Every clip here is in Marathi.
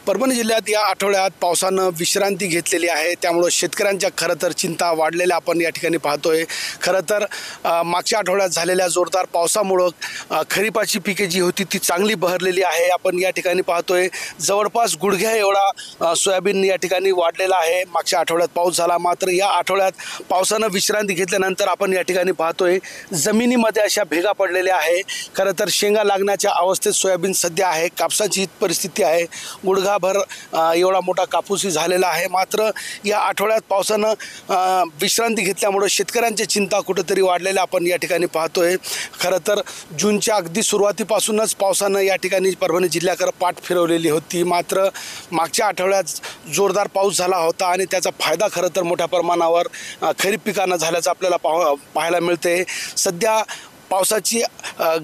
परभणी जिल्ह्यात या आठवड्यात पावसानं विश्रांती घेतलेली आहे, त्यामुळे शेतकऱ्यांच्या खरं तर चिंता वाढलेल्या आपण या ठिकाणी पाहतोय। खरं तर मागच्या आठवड्यात झालेल्या जोरदार पावसामुळे खरीपाची पिके जी होती ती चांगली बहरलेली आहे। आपण या ठिकाणी पाहतोय जवळपास गुडघ्या एवढा सोयाबीन या ठिकाणी वाढलेला आहे। मागच्या आठवड्यात पाऊस झाला, मात्र या आठवड्यात पावसानं विश्रांती घेतल्यानंतर आपण या ठिकाणी पाहतोय जमिनीमध्ये अशा भेगा पडलेल्या आहे। खरं तर शेंगा लागण्याच्या अवस्थेत सोयाबीन सध्या आहे। कापसाची परिस्थिती आहे, गुडघाभर एवढा मोठा कापूसही झालेला आहे। मात्र या आठवड्यात पावसानं विश्रांती घेतल्यामुळे शेतकऱ्यांची चिंता कुठेतरी वाढलेल्या आपण या ठिकाणी पाहतोय। खरं तर जूनच्या अगदी सुरुवातीपासूनच पावसानं या ठिकाणी परभणी जिल्ह्याकडे पाठ फिरवलेली होती, मात्र मागच्या आठवड्यात जोरदार पाऊस झाला होता आणि त्याचा फायदा खरं तर मोठ्या प्रमाणावर खरीप पिकांना झाल्याचं आपल्याला पाहायला मिळते। सध्या पावसाची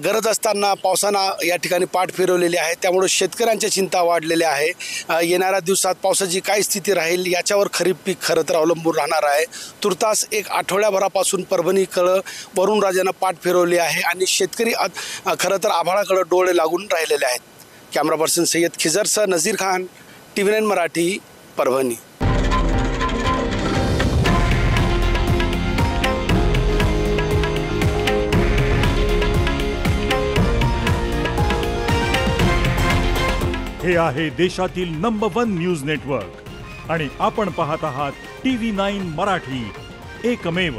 गरज असताना पावसानं या ठिकाणी पाठ फिरवलेली आहे, त्यामुळे शेतकऱ्यांच्या चिंता वाढलेल्या आहे। येणाऱ्या दिवसात पावसाची काय स्थिती राहील याच्यावर खरीप पीक खरं तर अवलंबून राहणार आहे। तुर्तास एक आठवड्याभरापासून परभणीकडं वरुणराजानं पाठ फिरवली आहे आणि शेतकरी खरं तर आभाळाकडे डोळे लागून राहिलेले आहेत। कॅमेरा पर्सन सय्यद खिजरसह नजीर खान, TV9 मराठी, परभणी। हे आहे देशातील नंबर 1 न्यूज नेटवर्क आणि आपण पाहत आहात TV9 मराठी, एकमेव।